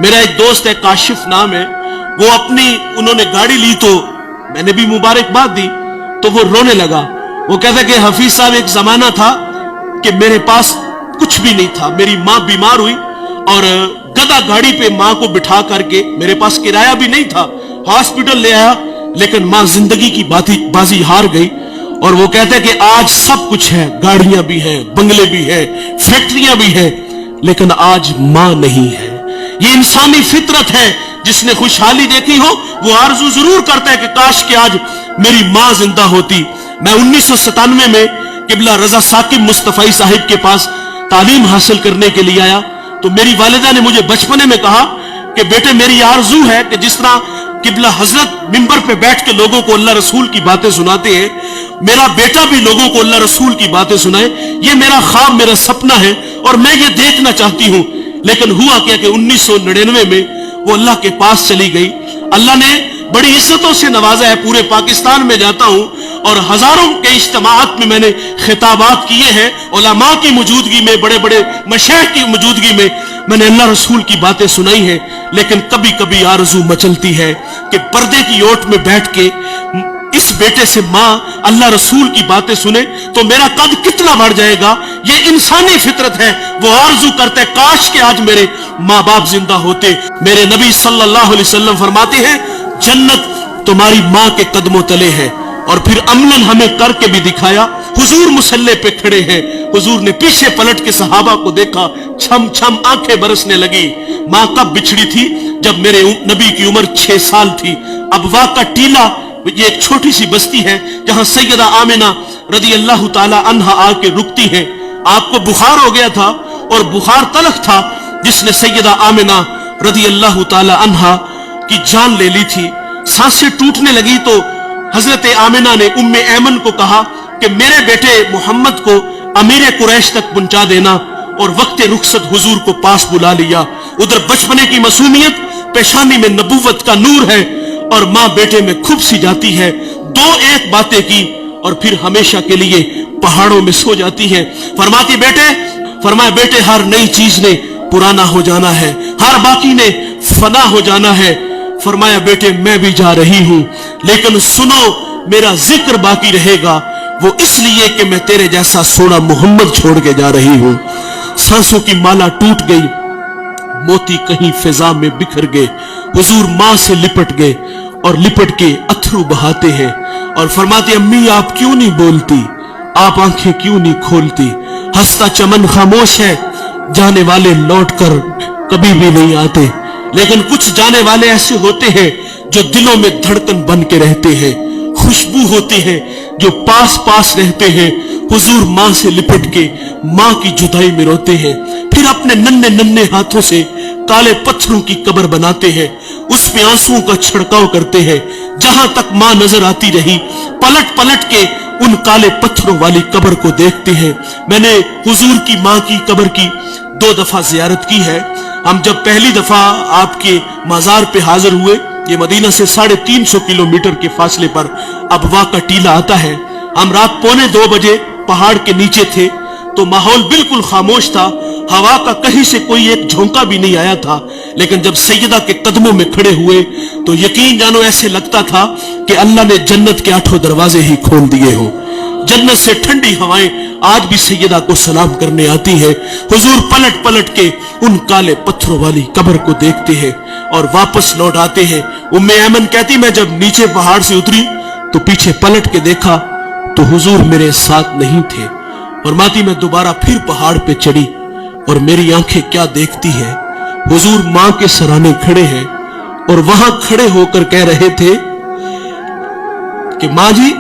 मेरा एक दोस्त है, काशिफ नाम है, वो उन्होंने गाड़ी ली तो मैंने भी मुबारकबाद दी, तो वो रोने लगा। वो कहता कि हफीज साहब, एक जमाना था कि मेरे पास कुछ भी नहीं था, मेरी माँ बीमार हुई और गधा गाड़ी पे माँ को बिठा करके, मेरे पास किराया भी नहीं था, हॉस्पिटल ले आया, लेकिन माँ जिंदगी की बाजी हार गई। और वो कहता है कि आज सब कुछ है, गाड़ियां भी हैं, बंगले भी हैं, फैक्ट्रियां भी हैं, लेकिन आज माँ नहीं है। ये इंसानी फितरत है, जिसने खुशहाली देखी हो वो आरजू जरूर करता है कि काश कि आज मेरी माँ जिंदा होती। मैं 1997 में किबला रजा साकिब मुस्तफाई साहिब के पास तालीम हासिल करने के लिए आया, तो मेरी वालिदा ने मुझे बचपने में कहा कि बेटे, मेरी आरजू है कि जिस तरह किबला हजरत मिंबर पे बैठ के लोगों को अल्लाह रसूल की बातें सुनाते हैं, मेरा बेटा भी लोगों को अल्लाह रसूल की बातें सुनाए। ये मेरा ख्वाब, मेरा सपना है और मैं ये देखना चाहती हूँ। लेकिन हुआ क्या कि 1999 में वो अल्लाह के पास चली गई। अल्लाह ने बड़ी इज्जतों से नवाजा है। पूरे पाकिस्तान में जाता हूँ और हजारों के इज्तिमाअत में मैंने खिताबात किए हैं, उलमा की मौजूदगी में, बड़े बड़े मशाइख की मौजूदगी में मैंने अल्लाह रसूल की बातें सुनाई हैं। लेकिन कभी कभी आरज़ू मचलती है कि पर्दे की ओट में बैठ के इस बेटे से माँ अल्लाह रसूल की बातें सुने तो मेरा कद कितना बढ़ जाएगा। ये इंसानी फितरत है। वो आरज़ू करता है काश के आज मेरे माँ बाप जिंदा होते। मेरे नबी सल्लल्लाहु अलैहि वसल्लम फरमाते हैं, जन्नत तुम्हारी माँ के कदमों तले है। और फिर अमलन हमें करके भी दिखाया। हुजूर मुसल्ले पे खड़े हैं, हुजूर ने पीछे पलट के सहाबा को देखा, छम छम आंखें बरसने लगी। माँ कब बिछड़ी थी? जब मेरे नबी की उम्र 6 साल थी। अबवा का टीला, ये एक छोटी सी बस्ती है जहां सैयदा आमिना रदी अल्लाह ताला अन्हा आके रुकती है। आपको बुखार हो गया था और बुखार तलख था जिसने सैयदा आमिना रदी अल्लाह ताला अन्हा की जान ले ली थी। सांसें टूटने लगी तो हजरत आमिना ने उम्मे ऐमन को कहा कि मेरे बेटे मोहम्मद को अमीर कुरैश तक पहुंचा देना। और वक्त रुखसत हुजूर को पास बुला लिया। उधर बचपने की मासूमियत, पेशानी में नबुव्वत का नूर है और माँ बेटे में खूब सी जाती है। 2-1 बातें की और फिर हमेशा के लिए पहाड़ों में सो जाती है। फरमाती फरमाया बेटे, हर नई चीज ने पुराना हो जाना है, हर बाकी ने फना हो जाना है। फरमाया बेटे, मैं भी जा रही हूं, लेकिन सुनो मेरा जिक्र बाकी रहेगा, वो इसलिए कि मैं तेरे जैसा सोना मोहम्मद छोड़ के जा रही हूं। सांसों की माला टूट गई, मोती कहीं फिजा में बिखर गए। हुजूर मां से लिपट गए और लिपट के अथरू बहाते हैं और फरमाते, अम्मी आप क्यों नहीं बोलती, आप आंखें क्यों नहीं खोलती? हंसता चमन खामोश है, जाने वाले लौट कर कभी भी नहीं आते। लेकिन कुछ जाने वाले ऐसे होते हैं जो दिलों में धड़कन बन के रहते हैं, खुशबू होती है जो पास पास रहते हैं। हुजूर मां से लिपट के मां की जुदाई में रोते हैं, फिर अपने नन्हे नन्हे हाथों से काले पत्थरों की कब्र बनाते हैं, उस पे आंसुओं का छिड़काव करते हैं। जहां तक मां नजर आती रही, पलट पलट के उन काले पत्थरों वाली कब्र को देखते हैं। मैंने हुजूर की मां की कब्र की 2 दफा जियारत की है। हम जब पहली दफा आपके मजार पे हाजिर हुए, ये मदीना से 350 किलोमीटर के फासले पर अबवा का टीला आता है। हम रात 1:45 बजे पहाड़ के नीचे थे तो माहौल बिल्कुल खामोश था, हवा का कहीं से कोई एक झोंका भी नहीं आया था। लेकिन जब सैयदा के कदमों में खड़े हुए तो यकीन जानो ऐसे लगता था कि अल्लाह ने जन्नत के 8 दरवाजे ही खोल दिए हो। जन्नत से ठंडी हवाएं आज भी सैयदा को सलाम करने आती है। हुजूर पलट पलट के उन काले पत्थरों वाली कब्र को देखते हैं और वापस लौट आते हैं। उम्मे ऐमन कहती, मैं जब नीचे पहाड़ से उतरी तो पीछे पलट के देखा तो हुजूर मेरे साथ नहीं थे। फरमाती, मैं दोबारा फिर पहाड़ पे चढ़ी और मेरी आंखें क्या देखती है, हुजूर मां के सराने खड़े हैं और वहां खड़े होकर कह रहे थे कि मां जी,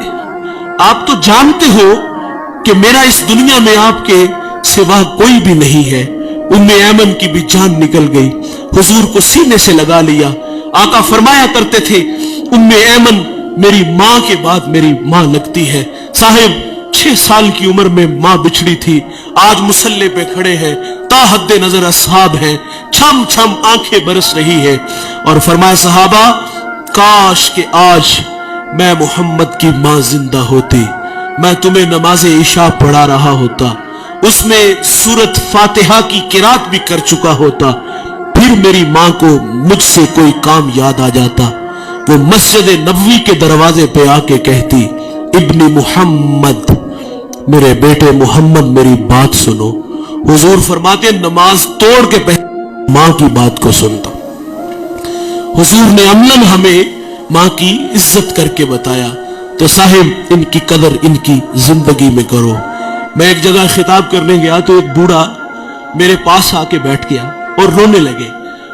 आप तो जानते हो कि मेरा इस दुनिया में आपके सिवा कोई भी नहीं है। उम्मे ऐमन की भी जान निकल गई, हुजूर को सीने से लगा लिया। आका फरमाया करते थे, उम्मे ऐमन मेरी मां के बाद मेरी मां लगती है। साहिब 6 साल की उम्र में मां बिछड़ी थी, आज मुसल्ले पे खड़े हैं, ताहद्दे नजर असहाब हैं, छम छम आंखें बरस रही है। और फरमाया सहाबा, काश के आज मैं मोहम्मद की मां जिंदा होती, मैं तुम्हें नमाज इशा पढ़ा रहा होता, उसमें सूरत फातिहा की किरात भी कर चुका होता, फिर मेरी माँ को मुझसे कोई काम याद आ जाता, वो मस्जिद नबवी के दरवाजे पे आके कहती, इब्नी मुहम्मद, मेरे बेटे मुहम्मद मेरी बात सुनो। हुजूर फरमाते नमाज तोड़ के पहले माँ की बात को सुनता। हुजूर ने अमलन हमें माँ की इज्जत करके बताया, तो साहिब इनकी कदर इनकी जिंदगी में करो। मैं एक जगह खिताब करने गया तो एक बूढ़ा मेरे पास आके बैठ गया और रोने लगे।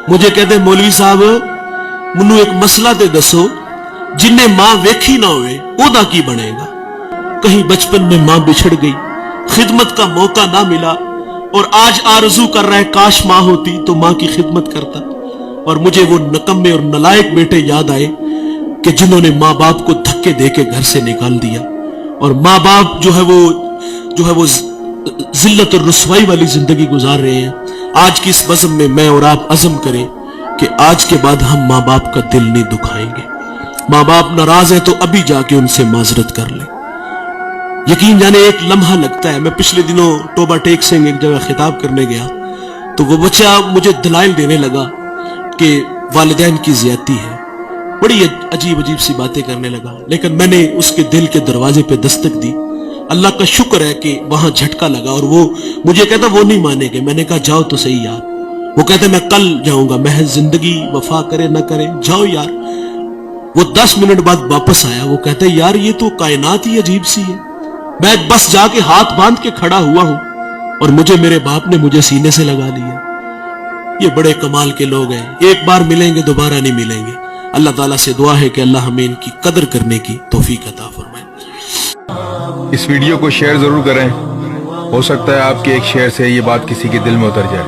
मुझे कहते मौलवी साहब मैनू एक मसला ते दसो, जिन्हें मां वेखी ना होवे ओदा की बनेगा। कहीं बचपन में मां बिछड़ गई, खिदमत का मौका ना मिला और आज आरजू कर रहा है काश मां होती तो मां की खिदमत करता। और मुझे वो नकम्मे और नलायक बेटे याद आए कि जिन्होंने माँ बाप को धक्के देके घर से निकाल दिया, और माँ बाप जो है वो जिल्लत और रुसवाई वाली जिंदगी गुजार रहे हैं। आज की इस बज़म में मैं और आप अज़म करें कि आज के बाद हम माँ बाप का दिल नहीं दुखाएंगे। माँ बाप नाराज हैं तो अभी जाके उनसे माजरत कर ले। यकीन जाने एक लम्हा लगता है। मैं पिछले दिनों टोबा टेक सिंह एक जगह खिताब करने गया तो वो बच्चा मुझे दलाइल देने लगा कि वालिदैन की ज़्यादती है, बड़ी अजीब अजीब सी बातें करने लगा। लेकिन मैंने उसके दिल के दरवाजे पे दस्तक दी। अल्लाह का शुक्र है कि वहां झटका लगा और वो मुझे कहता वो नहीं मानेंगे। मैंने कहा जाओ तो सही यार। वो कहते मैं कल जाऊंगा, मैं जिंदगी वफा करे ना करे जाओ यार। वो 10 मिनट बाद वापस आया। वो कहते यार ये तो कायनात ही अजीब सी है। मैं बस जाके हाथ बांध के खड़ा हुआ हूं और मुझे मेरे बाप ने मुझे सीने से लगा लिया। ये बड़े कमाल के लोग हैं, एक बार मिलेंगे दोबारा नहीं मिलेंगे। अल्लाह ताला से दुआ है कि अल्लाह हमें इनकी कदर करने की तौफीक अता फरमाए। इस वीडियो को शेयर जरूर करें, हो सकता है आपके एक शेयर से ये बात किसी के दिल में उतर जाए।